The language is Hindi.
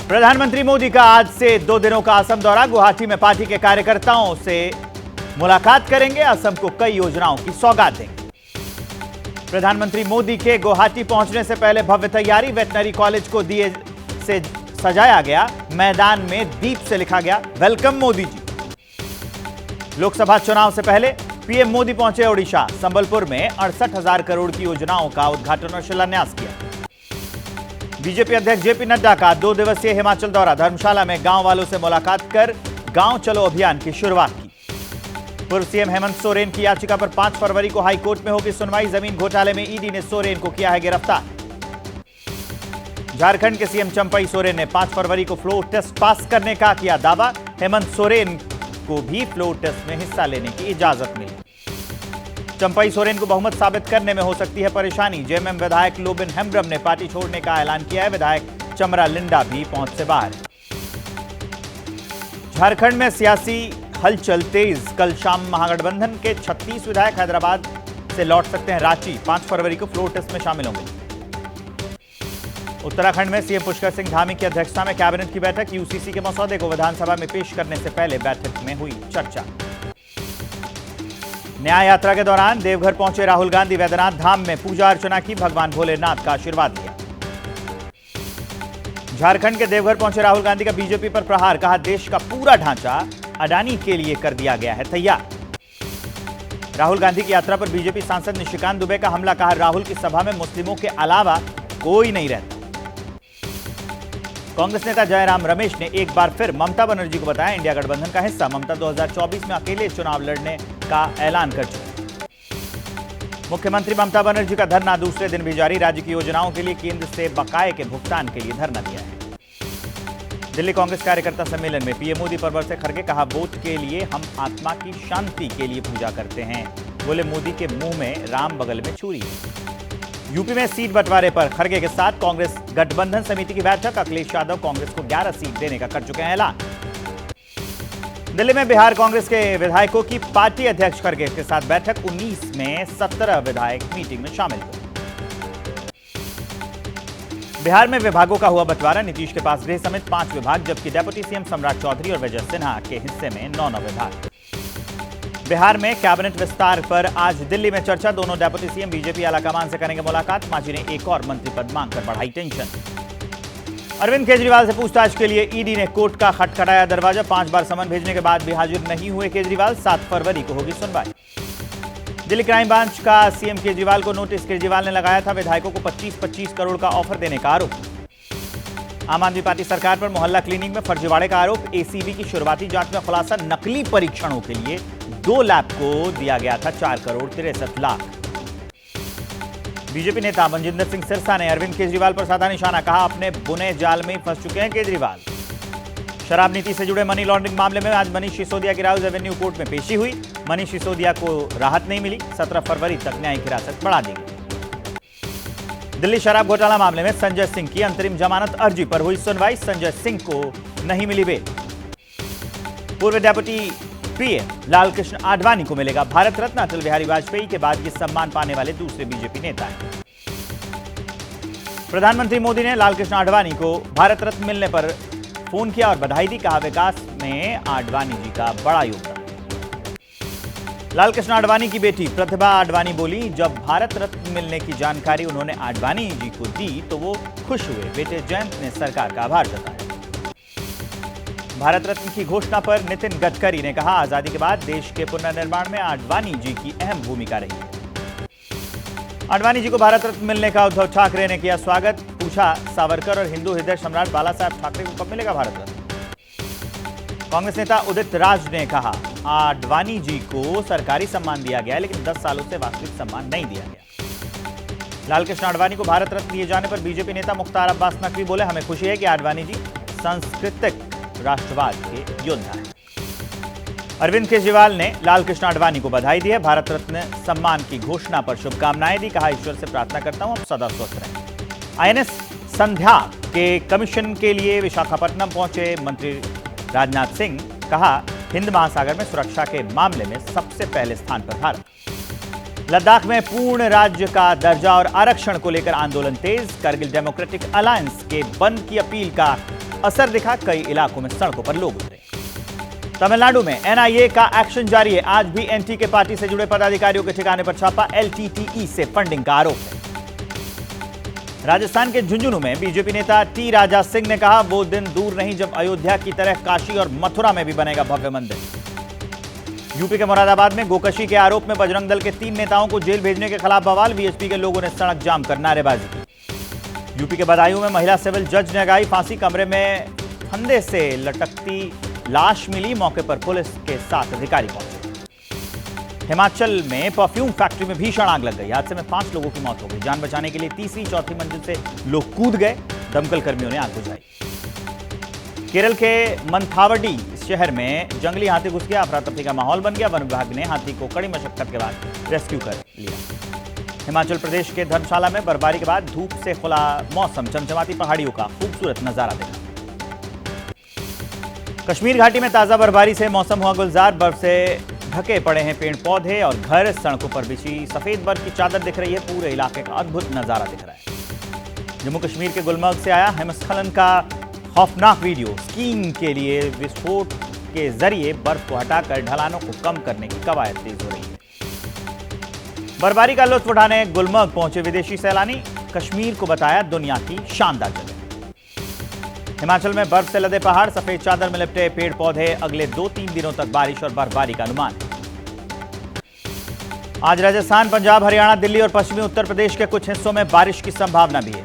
प्रधानमंत्री मोदी का आज से 2 दिनों का असम दौरा। गुवाहाटी में पार्टी के कार्यकर्ताओं से मुलाकात करेंगे। असम को कई योजनाओं की सौगात देंगे। प्रधानमंत्री मोदी के गुवाहाटी पहुंचने से पहले भव्य तैयारी। वेटनरी कॉलेज को दिए से सजाया गया। मैदान में दीप से लिखा गया वेलकम मोदी जी। लोकसभा चुनाव से पहले पीएम मोदी पहुंचे ओडिशा। संबलपुर में 68,000 करोड़ की योजनाओं का उद्घाटन और शिलान्यास किया। बीजेपी अध्यक्ष जेपी नड्डा का 2 दिवसीय हिमाचल दौरा। धर्मशाला में गांव वालों से मुलाकात कर गांव चलो अभियान की शुरुआत की। पूर्व सीएम हेमंत सोरेन की याचिका पर 5 फरवरी को हाईकोर्ट में होगी सुनवाई। जमीन घोटाले में ईडी ने सोरेन को किया है गिरफ्तार। झारखंड के सीएम चंपई सोरेन ने 5 फरवरी को फ्लोर टेस्ट पास करने का किया दावा। हेमंत सोरेन को भी फ्लोर टेस्ट में हिस्सा लेने की इजाजत मिली। चंपई सोरेन को बहुमत साबित करने में हो सकती है परेशानी। जेएमएम विधायक लोबिन हेम्ब्रम ने पार्टी छोड़ने का ऐलान किया है। विधायक चमरा लिंडा भी पहुंच से बाहर। झारखंड में सियासी हलचल तेज। कल शाम महागठबंधन के 36 विधायक हैदराबाद से लौट सकते हैं रांची। 5 फरवरी को फ्लोर टेस्ट में शामिल होंगे। उत्तराखंड में सीएम पुष्कर सिंह धामी की अध्यक्षता में कैबिनेट की बैठक। यूसीसी के मसौदे को विधानसभा में पेश करने से पहले बैठक में हुई चर्चा। न्याय यात्रा के दौरान देवघर पहुंचे राहुल गांधी। वैद्यनाथ धाम में पूजा अर्चना की। भगवान भोलेनाथ का आशीर्वाद लिया। झारखंड के देवघर पहुंचे राहुल गांधी का बीजेपी पर प्रहार। कहा देश का पूरा ढांचा अडानी के लिए कर दिया गया है तैयार। राहुल गांधी की यात्रा पर बीजेपी सांसद निशिकांत दुबे का हमला। कहा राहुल की सभा में मुस्लिमों के अलावा कोई नहीं रहता। कांग्रेस नेता जयराम रमेश ने एक बार फिर ममता बनर्जी को बताया इंडिया गठबंधन का हिस्सा। ममता 2024 में अकेले चुनाव लड़ने का ऐलान कर चुके। मुख्यमंत्री ममता बनर्जी का धरना दूसरे दिन भी जारी। राज्य की योजनाओं के लिए केंद्र से बकाये के भुगतान के लिए धरना दिया है। दिल्ली कांग्रेस कार्यकर्ता सम्मेलन में पीएम मोदी पर बरसे खड़गे। कहा वोट के लिए हम आत्मा की शांति के लिए पूजा करते हैं। बोले मोदी के मुंह में राम बगल में छुरी है। यूपी में सीट बंटवारे पर खड़गे के साथ कांग्रेस गठबंधन समिति की बैठक। अखिलेश यादव कांग्रेस को 11 सीट देने का कर चुके हैं ऐलान। दिल्ली में बिहार कांग्रेस के विधायकों की पार्टी अध्यक्ष खड़गे के साथ बैठक। 19 में 17 विधायक मीटिंग में शामिल हुए। बिहार में विभागों का हुआ बंटवारा। नीतीश के पास गृह समेत 5 विभाग, जबकि डेप्यूटी सीएम सम्राट चौधरी और विजय सिन्हा के हिस्से में 9 विभाग। बिहार में कैबिनेट विस्तार पर आज दिल्ली में चर्चा। दोनों डेप्यूटी सीएम बीजेपी आलाकमान से करेंगे मुलाकात। मांझी ने एक और मंत्री पद मांगकर बढ़ाई टेंशन। अरविंद केजरीवाल से पूछताछ के लिए ईडी ने कोर्ट का खटखटाया दरवाजा। 5 बार समन भेजने के बाद भी हाजिर नहीं हुए केजरीवाल। 7 फरवरी को होगी सुनवाई। दिल्ली क्राइम ब्रांच का सीएम केजरीवाल को नोटिस। केजरीवाल ने लगाया था विधायकों को 25-25 करोड़ का ऑफर देने का आरोप। आम आदमी पार्टी सरकार पर मोहल्ला क्लीनिंग में फर्जीवाड़े का आरोप। एसीबी की शुरुआती जांच में खुलासा। नकली परीक्षणों के लिए 2 लैब को दिया गया था 4 करोड़ 63 लाख। बीजेपी नेता मनजिंदर सिंह सिरसा ने अरविंद केजरीवाल पर साधा निशाना। कहा अपने बुने जाल में फंस चुके हैं केजरीवाल। शराब नीति से जुड़े मनी लॉन्ड्रिंग मामले में आज मनीष सिसोदिया की राउज एवेन्यू कोर्ट में पेशी हुई। मनीष सिसोदिया को राहत नहीं मिली। 17 फरवरी तक न्यायिक हिरासत बढ़ा दी गई। दिल्ली शराब घोटाला मामले में संजय सिंह की अंतरिम जमानत अर्जी पर हुई सुनवाई। संजय सिंह को नहीं मिली बेल। पूर्व डेप्यूटी पीएम लालकृष्ण आडवाणी को मिलेगा भारत रत्न। अटल बिहारी वाजपेयी के बाद ये सम्मान पाने वाले दूसरे बीजेपी नेता हैं। प्रधानमंत्री मोदी ने लालकृष्ण आडवाणी को भारत रत्न मिलने पर फोन किया और बधाई दी। कहा विकास में आडवाणी जी का बड़ा योगदान। लालकृष्ण आडवाणी की बेटी प्रतिभा आडवाणी बोली जब भारत रत्न मिलने की जानकारी उन्होंने आडवाणी जी को दी तो वो खुश हुए। बेटे जयंत ने सरकार का आभार जताया। भारत रत्न की घोषणा पर नितिन गडकरी ने कहा आजादी के बाद देश के पुनर्निर्माण में आडवाणी जी की अहम भूमिका रही है। आडवाणी जी को भारत रत्न मिलने का उद्धव ठाकरे ने किया स्वागत। पूछा सावरकर और हिंदू हृदय सम्राट बाला साहब ठाकरे को कब मिलेगा भारत रत्न। कांग्रेस नेता उदित राज ने कहा आडवाणी जी को सरकारी सम्मान दिया गया लेकिन 10 सालों से वास्तविक सम्मान नहीं दिया गया। लालकृष्ण आडवाणी को भारत रत्न दिए जाने पर बीजेपी नेता मुख्तार अब्बास नकवी बोले हमें खुशी है कि आडवाणी जी सांस्कृतिक राष्ट्रवाद के योद्धा हैं। अरविंद केजरीवाल ने लालकृष्ण आडवाणी को बधाई दी है। भारत रत्न सम्मान की घोषणा पर शुभकामनाएं दी। कहा ईश्वर से प्रार्थना करता हूं आप सदा स्वस्थ रहें। आईएनएस संध्या के कमीशन के लिए विशाखापट्टनम पहुंचे मंत्री राजनाथ सिंह। कहा हिंद महासागर में सुरक्षा के मामले में सबसे पहले स्थान पर भारत। लद्दाख में पूर्ण राज्य का दर्जा और आरक्षण को लेकर आंदोलन तेज। करगिल डेमोक्रेटिक अलायंस के बंद की अपील का असर दिखा, कई इलाकों में सड़कों पर लोग उतरे। तमिलनाडु में एनआईए का एक्शन जारी है। आज भी एनटीके पार्टी से जुड़े पदाधिकारियों के ठिकाने पर छापा। एलटीटीई से फंडिंग का आरोप है। राजस्थान के झुंझुनू में बीजेपी नेता टी राजा सिंह ने कहा, वो दिन दूर नहीं जब अयोध्या की तरह काशी और मथुरा में भी बनेगा भव्य मंदिर। यूपी के मुरादाबाद में गोकशी के आरोप में बजरंग दल के 3 नेताओं को जेल भेजने के खिलाफ बवाल। वीएचपी के लोगों ने सड़क जाम कर नारेबाजी की। यूपी के बदायूं में महिला सिविल जज ने लगाई फांसी। कमरे में फंदे से लटकती लाश मिली। मौके पर पुलिस के 7 अधिकारी पहुंचे। हिमाचल में परफ्यूम फैक्ट्री में भीषण आग लग गई। हादसे में 5 लोगों की मौत हो गई। जान बचाने के लिए तीसरी चौथी मंजिल से लोग कूद गए। दमकल कर्मियों ने आग बुझाई। केरल के मंथावडी शहर में जंगली हाथी घुस गया। अफरा तफरी का माहौल बन गया। वन विभाग ने हाथी को कड़ी मशक्कत के बाद रेस्क्यू कर लिया। हिमाचल प्रदेश के धर्मशाला में बर्फबारी के बाद धूप से खुला मौसम। चमचमाती पहाड़ियों का खूबसूरत नजारा देखा। कश्मीर घाटी में ताजा बर्फबारी से मौसम हुआ गुलजार। बर्फ से ढके पड़े हैं पेड़ पौधे और घर। सड़कों पर बिछी सफेद बर्फ की चादर दिख रही है। पूरे इलाके का अद्भुत नजारा दिख रहा है। जम्मू कश्मीर के गुलमर्ग से आया हिमस्खलन का खौफनाक वीडियो। स्कीइंग के लिए विस्फोट के जरिए बर्फ को हटाकर ढलानों को कम करने की कवायद तेज हो रही है। बर्फबारी का लुत्फ उठाने गुलमर्ग पहुंचे विदेशी सैलानी। कश्मीर को बताया दुनिया की शानदार जगह। हिमाचल में बर्फ से लदे पहाड़, सफेद चादर में लिपटे पेड़ पौधे। अगले 2-3 दिनों तक बारिश और बर्फबारी का अनुमान है। आज राजस्थान, पंजाब, हरियाणा, दिल्ली और पश्चिमी उत्तर प्रदेश के कुछ हिस्सों में बारिश की संभावना भी है।